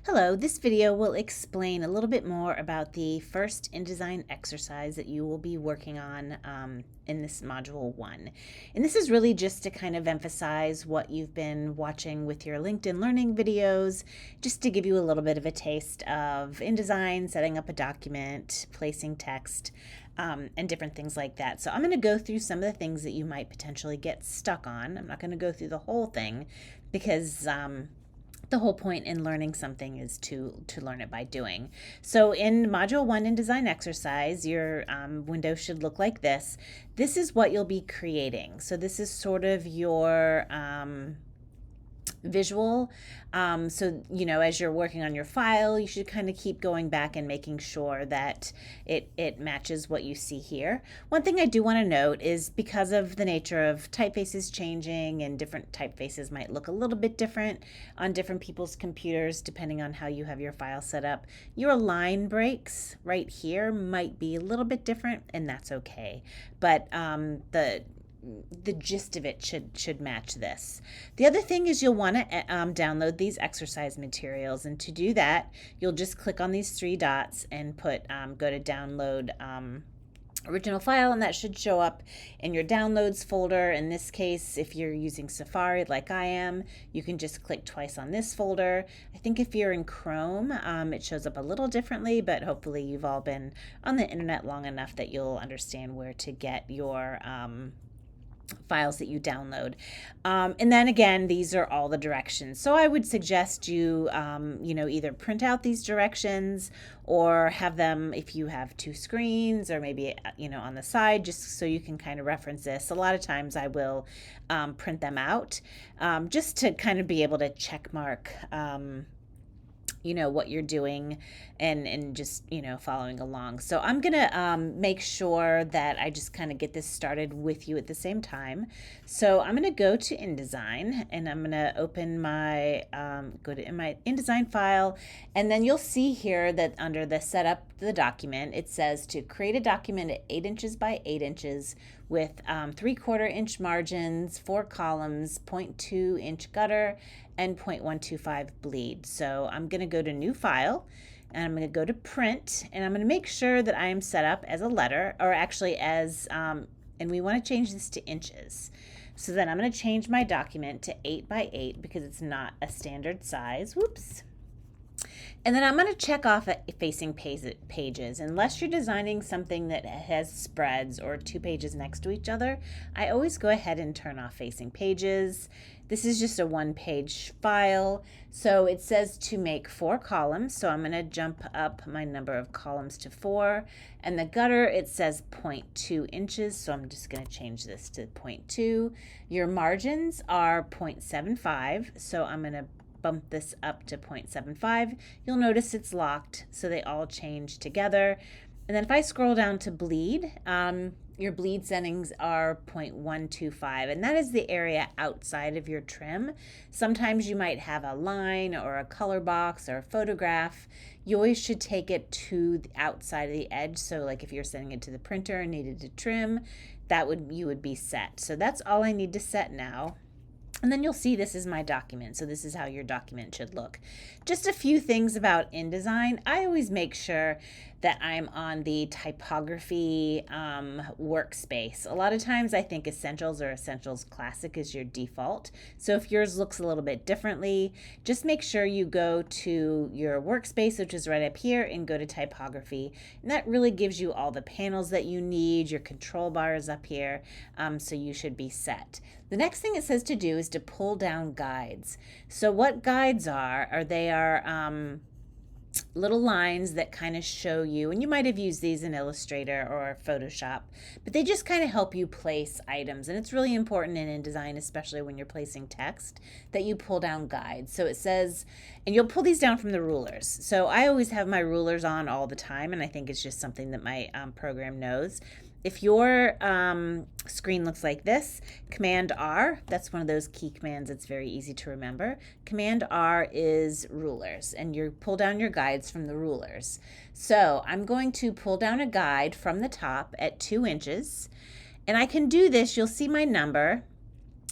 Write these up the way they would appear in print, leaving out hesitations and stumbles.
Hello, this video will explain a little bit more about the first InDesign exercise that you will be working on in this module 1. And this is really just to kind of emphasize what you've been watching with your LinkedIn Learning videos, just to give you a little bit of a taste of InDesign, setting up a document, placing text, and different things like that. So I'm going to go through some of the things that you might potentially get stuck on. I'm not going to go through the whole thing because the whole point in learning something is to learn it by doing. So in Module 1 InDesign Exercise, your window should look like this. This is what you'll be creating. So this is sort of your visual. So, as you're working on your file, you should kind of keep going back and making sure that it matches what you see here. One thing I do want to note is because of the nature of typefaces changing, and different typefaces might look a little bit different on different people's computers depending on how you have your file set up, your line breaks right here might be a little bit different, and that's okay. But the gist of it should match this. The other thing is you'll want to download these exercise materials, and to do that you'll just click on these three dots and go to download original file, and that should show up in your downloads folder. In this case, if you're using Safari like I am, you can just click twice on this folder. I think if you're in Chrome, it shows up a little differently, but hopefully you've all been on the internet long enough that you'll understand where to get your files that you download. And then again, these are all the directions. So I would suggest you, either print out these directions or have them, if you have two screens, or maybe, on the side, just so you can kind of reference this. A lot of times I will print them out just to kind of be able to check mark what you're doing and just following along. So I'm gonna make sure that I just kind of get this started with you at the same time. So I'm gonna go to InDesign, and I'm gonna open my go to my InDesign file, and then you'll see here that under the setup the document, it says to create a document at 8 inches by 8 inches with 3/4 inch margins, 4 columns, 0.2 inch gutter, and 0.125 bleed. So I'm going to go to New File, and I'm going to go to Print, and I'm going to make sure that I am set up as a letter, or actually as, and we want to change this to inches. So then I'm going to change my document to 8 by 8 because it's not a standard size. Whoops. And then I'm going to check off facing pages. Unless you're designing something that has spreads or 2 pages next to each other, I always go ahead and turn off facing pages. This is just a 1-page file. So it says to make 4 columns. So I'm going to jump up my number of columns to 4. And the gutter, it says 0.2 inches. So I'm just going to change this to 0.2. Your margins are 0.75. So I'm going to bump this up to 0.75. You'll notice it's locked, so they all change together. And then if I scroll down to bleed, your bleed settings are 0.125, and that is the area outside of your trim. Sometimes you might have a line or a color box or a photograph. You always should take it to the outside of the edge. So like if you're sending it to the printer and needed to trim, you would be set. So that's all I need to set now. And then you'll see this is my document. So this is how your document should look. Just a few things about InDesign. I always make sure that I'm on the typography workspace. A lot of times I think Essentials or Essentials Classic is your default. So if yours looks a little bit differently, just make sure you go to your workspace, which is right up here, and go to typography. And that really gives you all the panels that you need. Your control bar is up here, so you should be set. The next thing it says to do is to pull down guides. So what guides are they are little lines that kind of show you, and you might have used these in Illustrator or Photoshop, but they just kind of help you place items. And it's really important in InDesign, especially when you're placing text, that you pull down guides. So it says, and you'll pull these down from the rulers. So I always have my rulers on all the time, and I think it's just something that my program knows. If your screen looks like this, Command R, that's one of those key commands that's very easy to remember. Command R is rulers, and you pull down your guides from the rulers. So I'm going to pull down a guide from the top at 2 inches, and I can do this. You'll see my number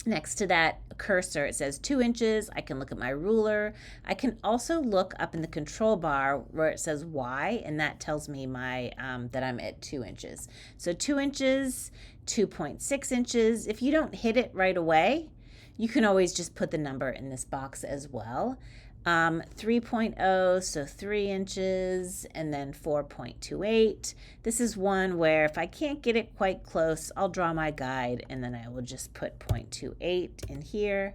next to that cursor, it says 2 inches. I can look at my ruler. I can also look up in the control bar where it says Y, and that tells me my that I'm at 2 inches. So 2 inches, 2.6 inches. If you don't hit it right away, you can always just put the number in this box as well. 3.0, so 3 inches, and then 4.28. This is one where if I can't get it quite close, I'll draw my guide, and then I will just put 0.28 in here.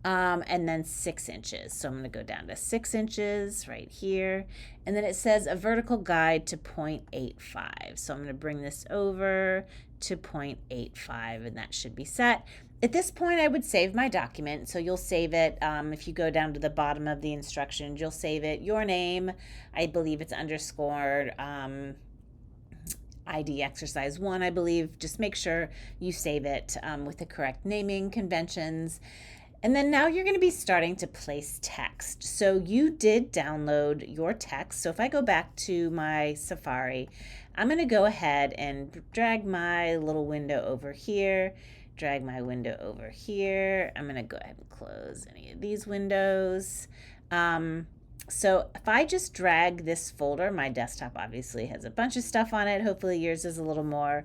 And then 6 inches. So I'm going to go down to 6 inches right here. And then it says a vertical guide to 0.85. So I'm going to bring this over to 0.85, and that should be set. At this point, I would save my document. So you'll save it. If you go down to the bottom of the instructions, you'll save it. Your name, I believe it's underscored. ID Exercise 1, I believe. Just make sure you save it with the correct naming conventions. And then now you're going to be starting to place text. So you did download your text. So if I go back to my Safari, I'm going to go ahead and drag my little window over here, drag my window over here. I'm going to go ahead and close any of these windows. So if I just drag this folder, my desktop obviously has a bunch of stuff on it. Hopefully yours is a little more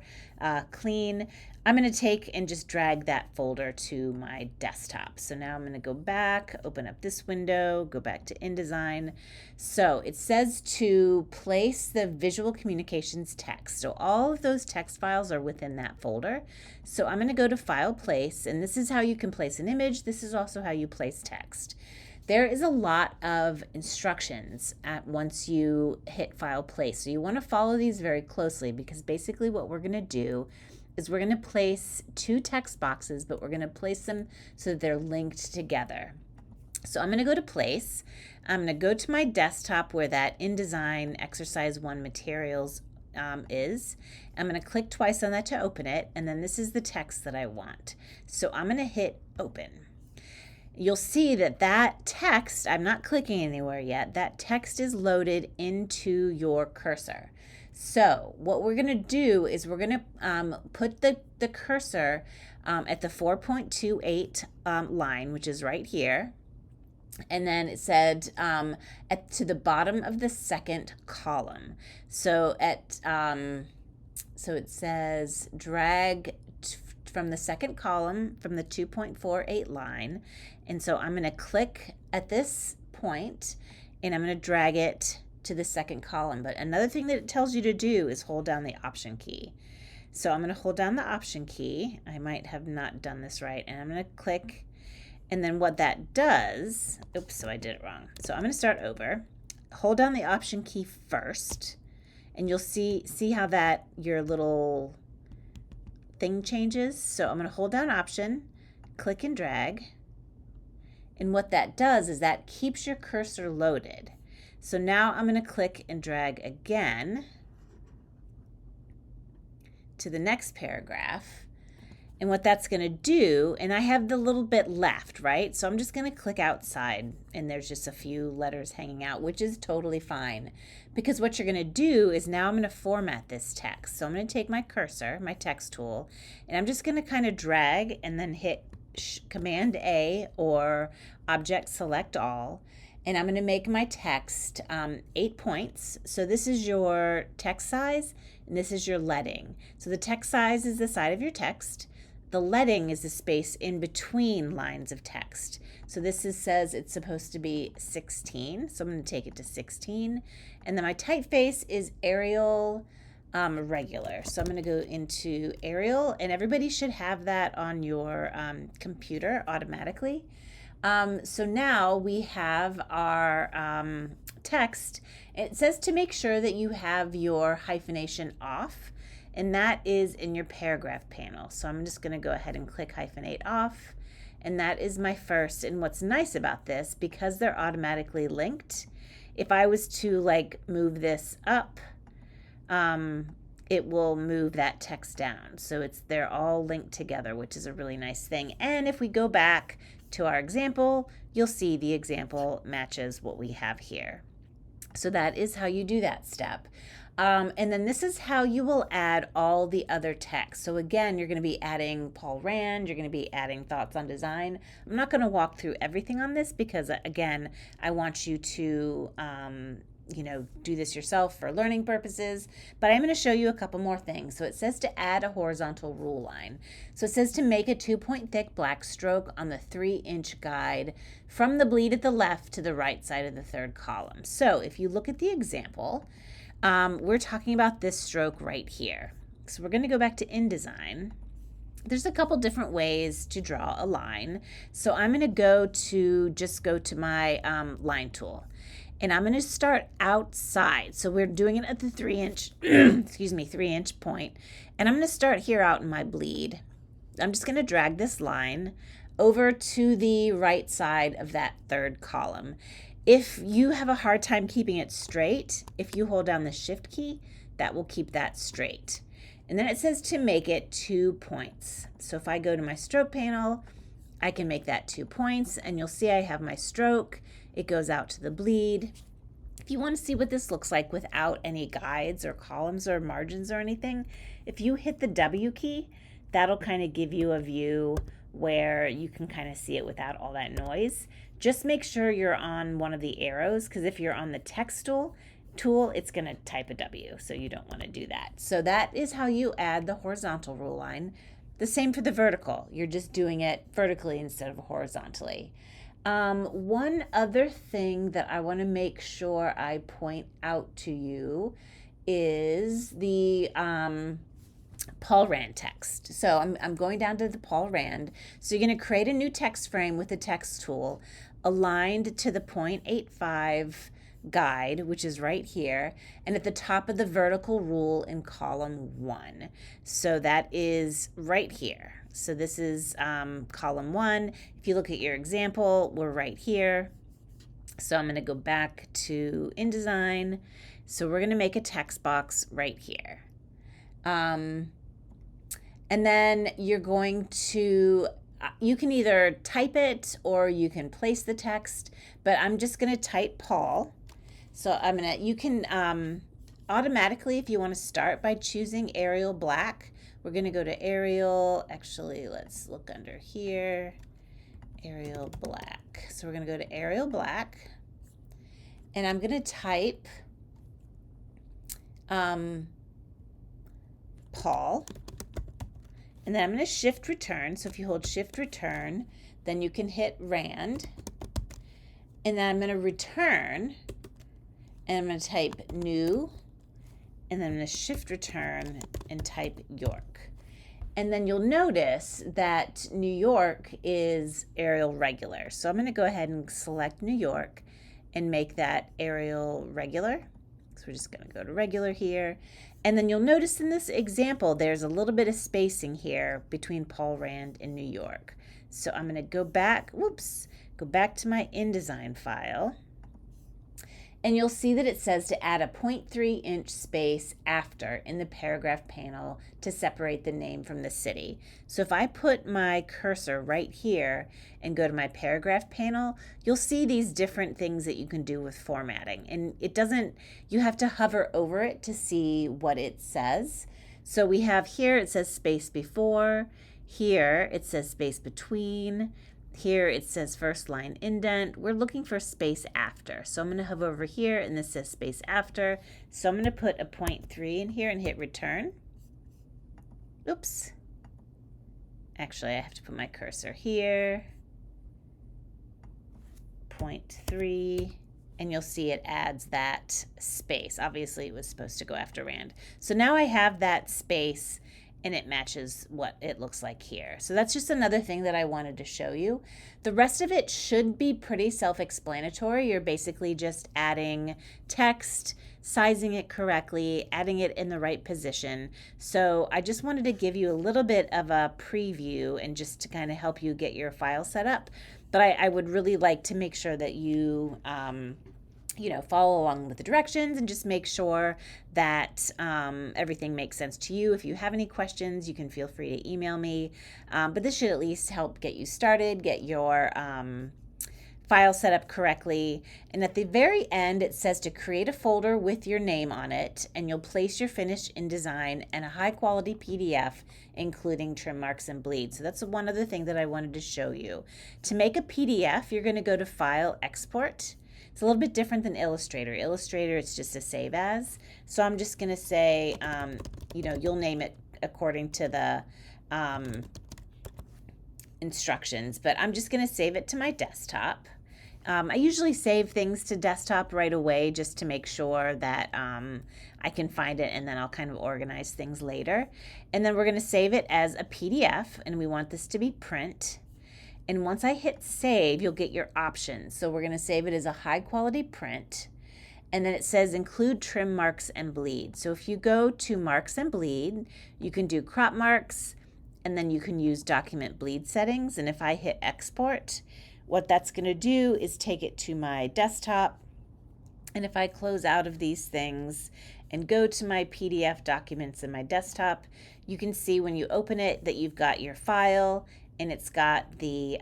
clean. I'm going to take and just drag that folder to my desktop. So now I'm going to go back, open up this window, go back to InDesign. So it says to place the visual communications text. So all of those text files are within that folder. So I'm going to go to File, Place, and this is how you can place an image. This is also how you place text. There is a lot of instructions once you hit File, Place. So you want to follow these very closely, because basically what we're going to do is we're going to place 2 text boxes, but we're going to place them so that they're linked together. So I'm going to go to Place. I'm going to go to my desktop where that InDesign Exercise 1 materials is. I'm going to click twice on that to open it, and then this is the text that I want. So I'm going to hit Open. You'll see that that text, I'm not clicking anywhere yet, that text is loaded into your cursor. So what we're going to do is we're going to put the cursor at the 4.28 line, which is right here. And then it said to the bottom of the second column. So so it says drag from the second column from the 2.48 line. And so I'm going to click at this point and I'm going to drag it to the second column. But another thing that it tells you to do is hold down the Option key. So I'm going to hold down the Option key. I might have not done this right. And I'm going to click. And then what that does, oops, so I did it wrong. So I'm going to start over. Hold down the Option key first. And you'll see how that your little thing changes. So I'm going to hold down Option, click and drag. And what that does is that keeps your cursor loaded. So now I'm going to click and drag again to the next paragraph. And what that's going to do, and I have the little bit left, right? So I'm just going to click outside, and there's just a few letters hanging out, which is totally fine. Because what you're going to do is now I'm going to format this text. So I'm going to take my cursor, my text tool, and I'm just going to kind of drag and then hit Command A or Object Select All. And I'm going to make my text 8 points. So this is your text size, and this is your leading. So the text size is the side of your text. The leading is the space in between lines of text. So this says it's supposed to be 16. So I'm going to take it to 16. And then my typeface is Arial regular. So I'm going to go into Arial, and everybody should have that on your computer automatically. So now we have our text. It says to make sure that you have your hyphenation off, and that is in your paragraph panel. So I'm just going to go ahead and click hyphenate off, and that is my first. And what's nice about this, because they're automatically linked, if I was to like move this up, it will move that text down. So they're all linked together, which is a really nice thing. And if we go back to our example, you'll see the example matches what we have here. So that is how you do that step. And then this is how you will add all the other text. So again, you're going to be adding Paul Rand, you're going to be adding thoughts on design. I'm not going to walk through everything on this because again, I want you to do this yourself for learning purposes, but I'm going to show you a couple more things. So it says to add a horizontal rule line. So it says to make a 2-point thick black stroke on the 3-inch guide from the bleed at the left to the right side of the third column. So if you look at the example, we're talking about this stroke right here. So we're going to go back to InDesign. There's a couple different ways to draw a line. So I'm going to go to my line tool. And I'm going to start outside. So we're doing it at the 3-inch, 3-inch point. And I'm going to start here out in my bleed. I'm just going to drag this line over to the right side of that third column. If you have a hard time keeping it straight, if you hold down the Shift key, that will keep that straight. And then it says to make it 2 points. So if I go to my stroke panel, I can make that 2 points, and you'll see I have my stroke. It goes out to the bleed. If you want to see what this looks like without any guides or columns or margins or anything, if you hit the W key, that'll kind of give you a view where you can kind of see it without all that noise. Just make sure you're on one of the arrows, because if you're on the text tool, it's going to type a W, so you don't want to do that. So that is how you add the horizontal rule line. The same for the vertical. You're just doing it vertically instead of horizontally. One other thing that I want to make sure I point out to you is the Paul Rand text. So I'm going down to the Paul Rand. So you're going to create a new text frame with the text tool aligned to the 0.85 guide, which is right here, and at the top of the vertical rule in column 1. So that is right here. So this is column 1. If you look at your example, we're right here. So I'm going to go back to InDesign. So we're going to make a text box right here. And then you're going to, you can either type it or you can place the text, but I'm just going to type Paul. So you can automatically, if you want to start by choosing Arial Black, we're going to go to Arial, actually let's look under here, Arial Black. So we're going to go to Arial Black, and I'm going to type Paul, and then I'm going to Shift Return. So if you hold Shift Return, then you can hit Rand, and then I'm going to return, and I'm going to type New, and then I'm going to Shift Return and type York. And then you'll notice that New York is Arial Regular. So I'm going to go ahead and select New York and make that Arial Regular. So we're just going to go to Regular here. And then you'll notice in this example, there's a little bit of spacing here between Paul Rand and New York. So I'm going to go back to my InDesign file. And you'll see that it says to add a 0.3-inch space after in the paragraph panel to separate the name from the city. So if I put my cursor right here and go to my paragraph panel, you'll see these different things that you can do with formatting. And you have to hover over it to see what it says. So we have here, it says space before. Here, it says space between. Here it says first line indent. We're looking for space after. So I'm going to hover over here, and this says space after. So I'm going to put a 0.3 in here and hit return. Oops. Actually, I have to put my cursor here. 0.3. And you'll see it adds that space. Obviously, it was supposed to go after Rand. So now I have that space, and it matches what it looks like here. So that's just another thing that I wanted to show you. The rest of it should be pretty self-explanatory. You're basically just adding text, sizing it correctly, adding it in the right position. So I just wanted to give you a little bit of a preview and just to kind of help you get your file set up. But I would really like to make sure that you follow along with the directions and just make sure that everything makes sense to you. If you have any questions, you can feel free to email me. But this should at least help get you started, get your file set up correctly. And at the very end, it says to create a folder with your name on it, and you'll place your finished InDesign and a high quality PDF, including trim marks and bleed. So that's one other thing that I wanted to show you. To make a PDF, you're going to go to File, Export. It's a little bit different than Illustrator. Illustrator, it's just a save as. So I'm just going to say, you'll name it according to the instructions, but I'm just going to save it to my desktop. I usually save things to desktop right away just to make sure that I can find it, and then I'll kind of organize things later. And then we're going to save it as a PDF, and we want this to be print. And once I hit save, you'll get your options. So we're going to save it as a high quality print. And then it says include trim marks and bleed. So if you go to marks and bleed, you can do crop marks, and then you can use document bleed settings. And if I hit export, what that's going to do is take it to my desktop. And if I close out of these things and go to my PDF documents in my desktop, you can see when you open it that you've got your file, and it's got the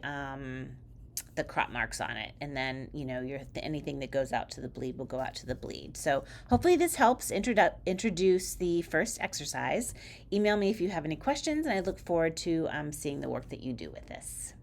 crop marks on it, and then anything that goes out to the bleed will go out to the bleed. So hopefully this helps introduce the first exercise. Email me if you have any questions, and I look forward to seeing the work that you do with this.